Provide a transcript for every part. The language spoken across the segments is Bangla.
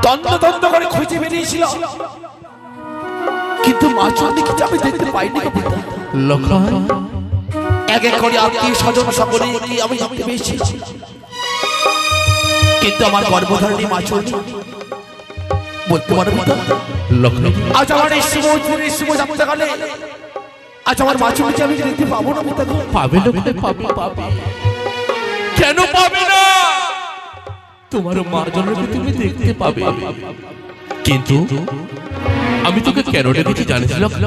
তন্ত্র তন্ত্র করে খুঁজে বেরিয়েছিল, কিন্তু মাছুন্নি কি আমি দেখতে পাইনি গো পিতা। লক্ষণ এক এক করে আত্মীয় স্বজন সকলে কি আমি দেখতে পেয়েছি, কিন্তু আমার গর্ভধারিণী মাছুন্নি বলতে পারো পিতা। লক্ষণ আজ আমার এই শুভ যাত্রাকালে আজ আমার মাছুন্নিকে আমি দেখতে পাবো না পিতা। পাবে লক্ষণ, পাবে পাবে, কেন পাবে না? তোমার মা জনকে তুমি দেখতে পাবে, কিন্তু আমি তোকে কেন ডেকেছি জানিস লক্ষণ?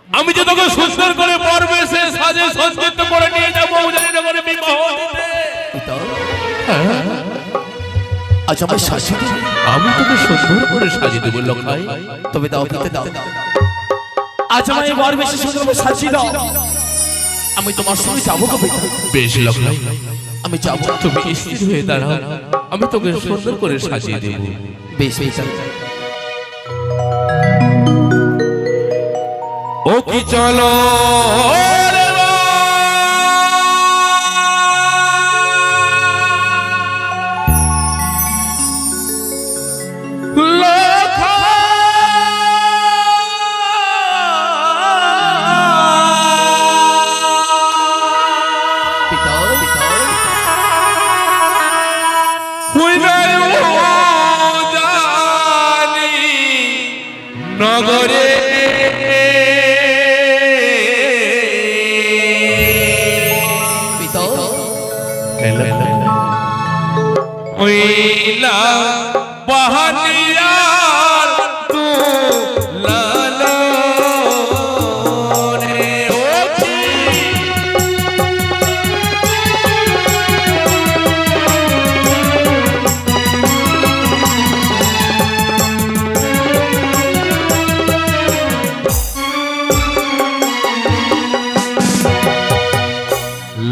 আমি যে তোকে সুন্দর করে পরবেশে সাজে সজ্জিত করে নিয়ে যাবো উজানিনগরে বিবাহ দিতে। আজ আমার শাশুড়ি আমি তোকে সুন্দর করে সাজিয়ে দেবো লক্ষাই। তবে দাও পিতা দাও, আজ আমার এই বর বেশি সুন্দর করে সাজিয়ে দাও, আমি তোমার সঙ্গে যাবো গো পিতা। বেশ লক্ষাই, আমি যাবো। তুমি স্থির হয়ে দাঁড়াও, আমি তোকে সুন্দর করে সাজিয়ে দেব। বেশ পিতা। ও কি চলো নগরে ওইলা বাহানিয়ার তু লালো রে ওকি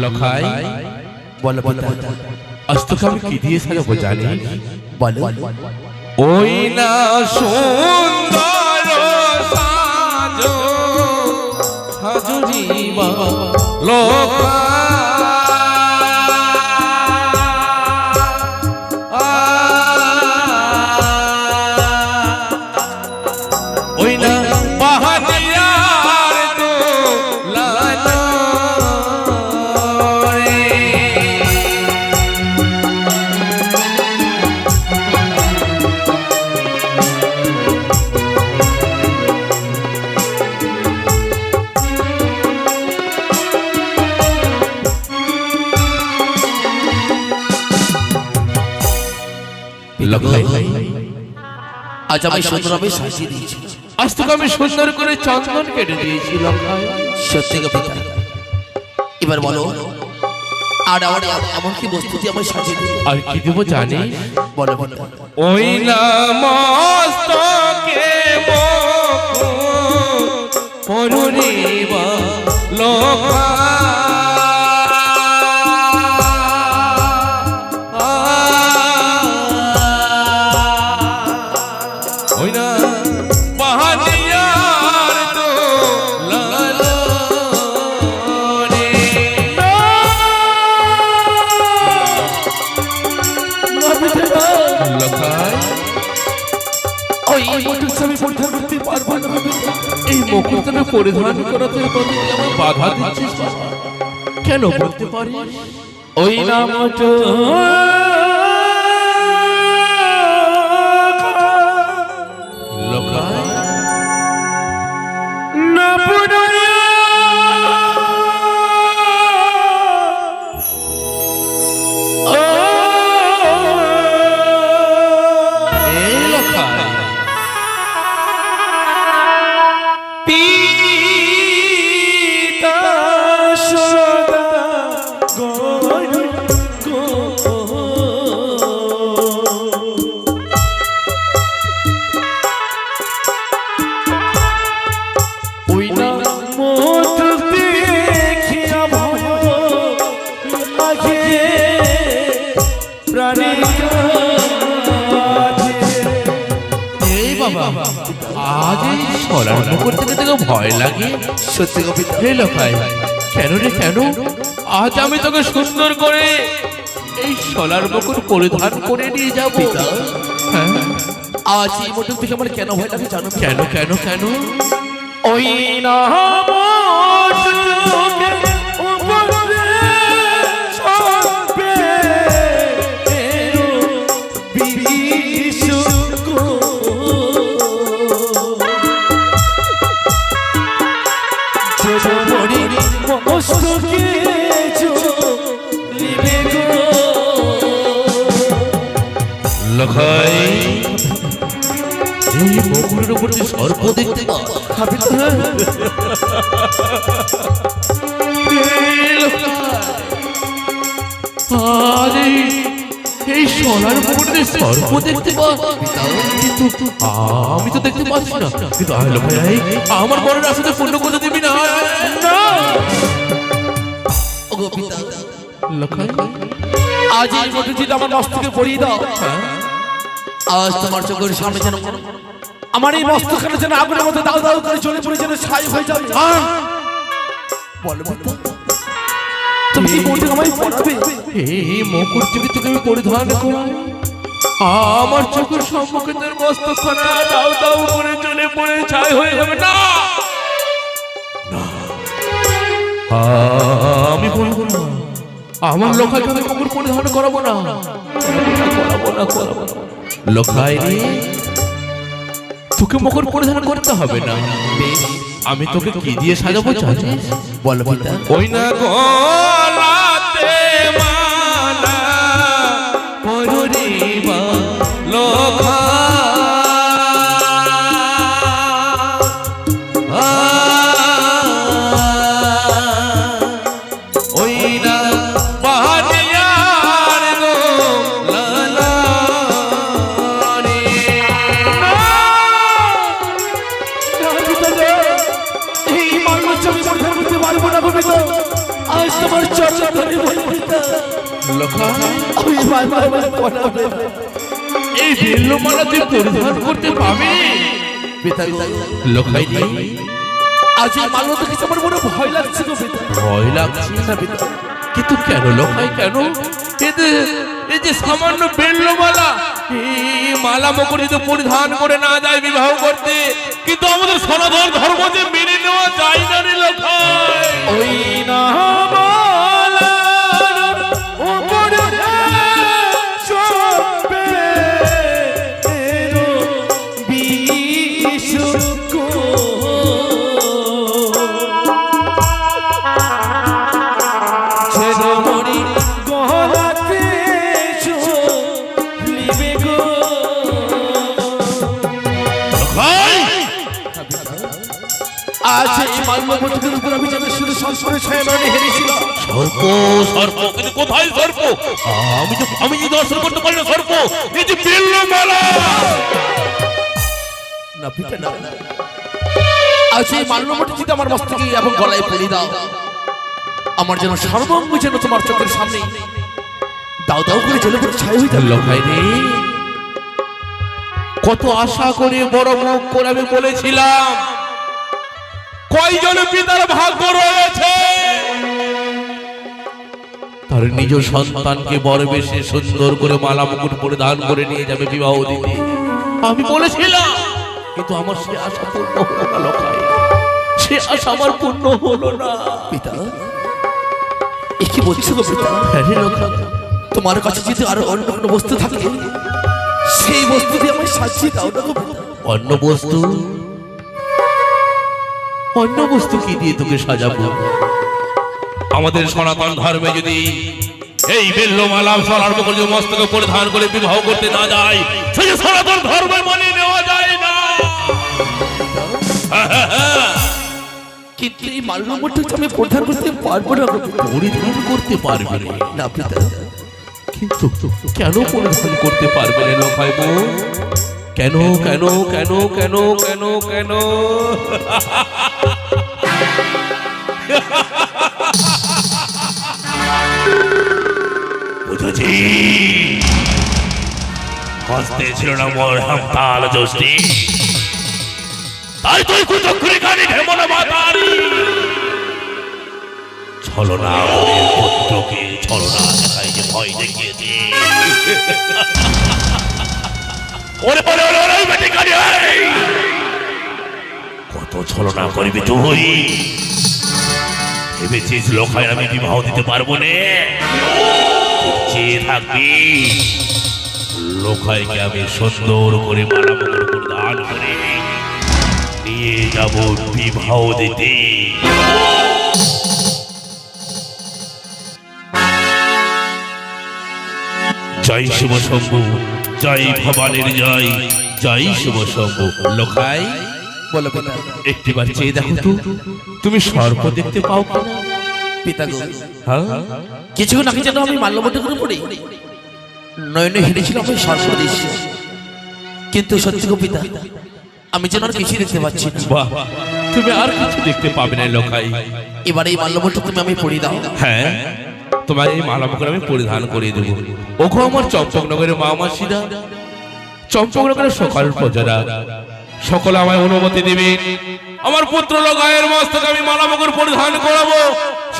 লখাই বলো পিতা। আজ তোকে আমি কি দিয়ে সাজাবো জানি? বলো। ওই না সুন্দর সাজো সাজুরিবা লোকা ওই না বাহানিয়ার তো লালো আজ আমি সুন্দরভাবে সাজিয়ে দিয়েছি, আজ তোকে আমি সুন্দর করে চন্দন কেটে দিয়েছি লক্ষাই। সত্যি গো পিতা। এবার বলো আর আমার এমন কি বস্তুটি আমি সাজিয়ে দিই? আর কি দেবো জানি? বলো পিতা। ওই না মস্তকে মুকুট পরুরিবা লোকা ওই না বাহানিয়ার তো লালো রে লখাই ওই মুকুট আমি পরিধান করতে পারবো না পিতা। এই মুকুট আমি পরিধান করাতে প্রতি আমার বাধা দিচ্ছিস কেন বলতে পারি? ওই নামটা লখাই না পুরায়া ও এই লখাই পিতা সদা গণ গো ওই না মত দেখিয়া ভয় লাগে প্রাণীর কাছে। এই বাবা আজ এই সোলার মুকুট থেকে তোকে ভয় লাগে? সত্যি গো পিতা। হে লখাই কেন রে কেন? আজ আমি তোকে সুন্দর করে এই সোলার মুকুট পরিধান করে নিয়ে যাবো। পিতা হ্যাঁ আজ এই মন্ডপ থেকে আমার কেন ভয় লাগে জানো? কেন কেন কেন? ওই না লখাই এই বকুলের উপর যে সর্প দেখতে পাও? আরে এই সোনার উপরে সর্প দেখতে পাও? কিন্তু আমি তো দেখতে পাচ্ছি না। কিন্তু লখাই আমার বরের আসলে পূর্ণ করে দিবি না? লখাই আজ এই মন্ডপটি আমার মস্তকে পরিয়ে দাও। আজ তোমার চোখের সামনে যেন আমার এই মস্তখানে যেন আগুনের মধ্যে দাও দাও করে চলে পড়ে যেন ছাই হয়ে যাবে। বলো তুমি কি মন্ডপ আমায় পড়াবে? এই মুকুট যদি তোকে আমি পরিধান করি, আমার চোখের সম্মুখে তোর মস্তখানা দাও দাও করে চলে পড়ে ছাই হয়ে যাবে না? আমি বলবো না, আমার লখাইকে আমি মুকুট পরিধান করাবো না, করাবো না। লখাই রে, তোকে মুকুট পরিধান করতে হবে না। আমি তোকে কি দিয়ে সাজাবো জানিস? বলো পিতা। ওই না গলাতে মালা পরিবা লখা, ওই না বাহানিয়ার গো লালা রে। এই মানুষ আমি পরিধান করতে পারবো না পিতা। আজ তোমার চরণ ধরে বলি পিতা। লখা আমি বারবার পড়াবে এই বেল্লমালা তুই পরিধান করতে পাবি? পিতা লখাই রে, আজ এই মাল্য দেখে আমার মনে ভয় লাগছে গো পিতা। ভয় লাগছে না পিতা? কিন্তু কেন লখাই কেন? এই যে সামান্য বেল্লমালা, এই মালা মুকুট যদি পরিধান করে না যায় বিবাহ করতে, কিন্তু আমাদের সনাতন ধর্ম যে মেনে নেওয়া যায় না রে লখাই। ওই না মালার উপরে চোপে এরো বিশুকো ছেড়মড়ি গলাতে চলিবে গো। লখাই আজ এই মাল্য মঠকের উপর আমি যেন শুধু সংসারে ছায়া নয় হেরেছিলাম। সর্প সর্প, কিন্তু কোথায় সর্প? আমি যে দর্শন করতে পারি না সর্প, এই যে বেল্লমালা। না পিতা না, আজ এই মাল্য মঠকে আমার মস্তকে এবং গলায় পরিয়ে দাও। আমার যেন সর্বাঙ্গ যেন তোমার চোখের সামনে দাও দাও করে জ্বলে পড়ে ছাই হয়ে যাবে। লখাই রে, কত আশা করে বড় মুখ করে আমি বলেছিলাম, কয়জন পিতার ভাগ্য রয়েছে তার নিজ সন্তানকে বড় বেশে সুন্দর করে মালা মুকুট পরিধান করে নিয়ে যাবে বিবাহ দিতে। আমি বলেছিলাম, কিন্তু আমার সে আশা পূর্ণ হলো না লখাই, সে আশা আমার পূর্ণ হলো না। পিতা এ কি বলছো গো পিতা? হ্যাঁ রে লখাই, তোমার কাছে যদি আরো অন্য কোনো বস্তু থাকে সেই বস্তু দিয়ে আমায় সাজিয়ে দাও না গো পিতা। অন্য বস্তু? অন্য বস্তু কি দিয়ে তোকে সাজাবো? আমাদের সনাতন ধর্মে যদি এই বেল্লমালা সোনার মুকুট যদি মস্তকে পরিধান করে বিবাহ করতে না যায়, সেই সনাতন ধর্ম মানে নেওয়া যায় না। কিন্তু এই মাল্য মঠকে আমি পরিধান করতে পারবো না গো পিতা। পরিধান করতে পারবে না পিতা। কিন্তু কেন পরিধান করতে পারবে না লখাই বউ? কেন কেন কেন কেন কেন কেন? বুঝেছি, হস্তে ছিল না মোর হামতাল জোস্তি, তাই তুই কুচক্রি কানে ঢেমনা মাতারি ছলনা আমাদের পুত্রকে ছলনা দেখাই যে ভয় দেখিয়েছে। ওরে ওরে ওরে ভিখারি কত ছলনা করবি তুই ভেবেছিস লোকায় আমি বিবাহ দিতে পারবো না চেয়ে থাকবি লোকাইকে আমি সুন্দর করে মালা মগর দান করে নিয়ে যাব বিবাহ দিতে জয় শিব শম্ভু জয় ভবানীর জয় জয় শিব শম্ভু লোকাই বলো পিতা। একটিবার চেয়ে দেখো তো তুমি সর্প দেখতে পাও কিনা পিতা গো, হ্যাঁ কিছুক্ষণ আগে যেন আমি মাল্যবটকের উপরে নয়নে হেঁটেছিলাম ওই সর্বদেশ, কিন্তু সত্যি গো পিতা, আমি যেন আর কিছুই দেখতে পাচ্ছি না। বাহ তুমি আর কিছু দেখতে পাবে না লোকাই এবার এই মাল্যবটক তুমি আমি পড়ি দাও। হ্যাঁ তোমার এই মালা মুকুট আমি পরিধান করে দেব ওগো আমার চম্পকনগরের মা মাসিরা চম্পকনগরের সকাল প্রজারা সকলে আমায় অনুমতি দিবেন আমার পুত্র লোকায়ের মস্তকে আমি মালা মুকুট পরিধান করাবো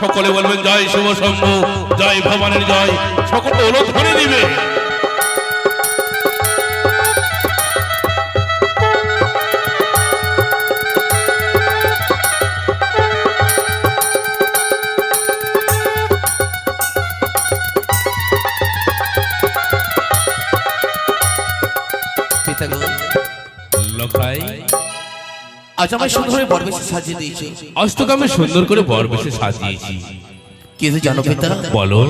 সকলে বলবেন জয় শিব শম্ভু জয় ভবানীর জয় সকলে ওলো ধরে দিবে পিতা গো, লোকাই আজ আমায় সুন্দরভাবে বরবেশে সাজিয়ে দিয়েছে। আজ তোকে আমি সুন্দর করে বর বেশে সাজিয়েছি কিন্তু জানো পিতা, বলো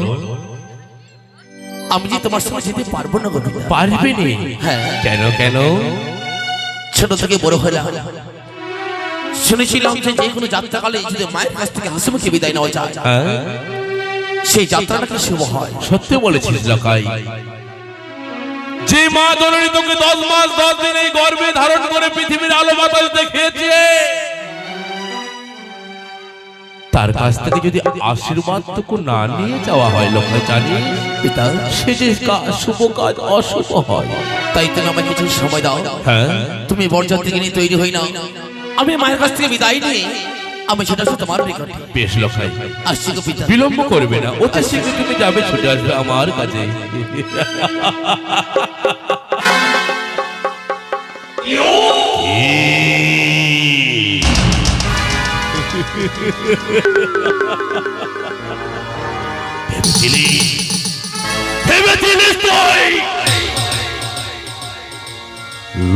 আমি যে তোমার সঙ্গে যেতে পারবো না গো পিতা। পারবে নে হ্যাঁ, কেন কেন ছোট থেকে বড় হলাম, শুনেছিলাম যে যে কোনো যাত্রাকালে যদি মায়ের কাছ থেকে হাসিমুখে বিদায় নেওয়া যায়, হ্যাঁ সেই যাত্রাটা শুভ হয়। সত্যি বলেছিস লোকাই যে মা জননী তোকে 10 মাস 10 দিন এই গর্ভে ধারণ করে পৃথিবীর আলো বাতাস দেখিয়েছে তার কাছ থেকে যদি আশীর্বাদ টুকু না নিয়ে যাওয়া হয় লোকাই জানিস পিতা, সে যে শুভ কাজ অশুভ হয় তাই তুমি আমাকে কিছু সময় দাও। হ্যাঁ তুমি বরযাত্রী নিয়ে তৈরি হই না, আমি মায়ের কাছ থেকে বিদায় নিয়ে আমি সেটা শুধু তোমার নিকটে বেশ লোকাই আসছি গো পিতা। বিলম্ব করবে না অতি শীঘ্র তুমি যাবে ছুটে আসবে আমার কাছে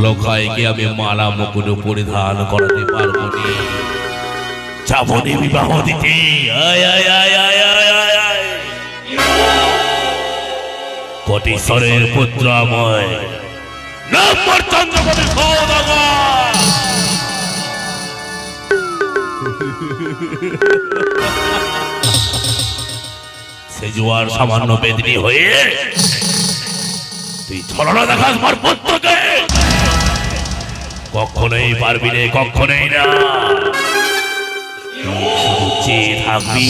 লোকাইকে আমি মালা মুকুট পরিধান করাতে পারবো না যাবো নে বিবাহ দিতে আয় আয় আয় আয় আয় আয় আয় কোটিশ্বরের পুত্র আমায় নম্বর চন্দ্রপতি সৌদাগর সে জোয়ার সামান্য বেদনী হয়ে তুই ছলনা দেখাস আমার পুত্রকে কখনোই পারবি রে কখনোই না চেয়ে থাকবি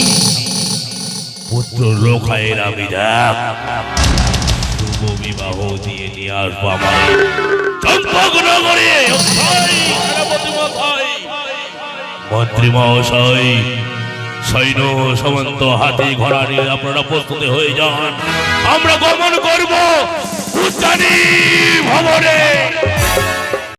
পুত্র লোকায়ের আমি দেখ শুভ বিবাহ দিয়ে নিয়ে আসবো আমার চম্পকনগরে মন্ত্রী মহাশয় সৈন্য সমন্ত হাতে ঘোড়া নিয়ে আপনারা প্রস্তুত হয়ে যান আমরা গমন করবো উচ্চানি ভবনে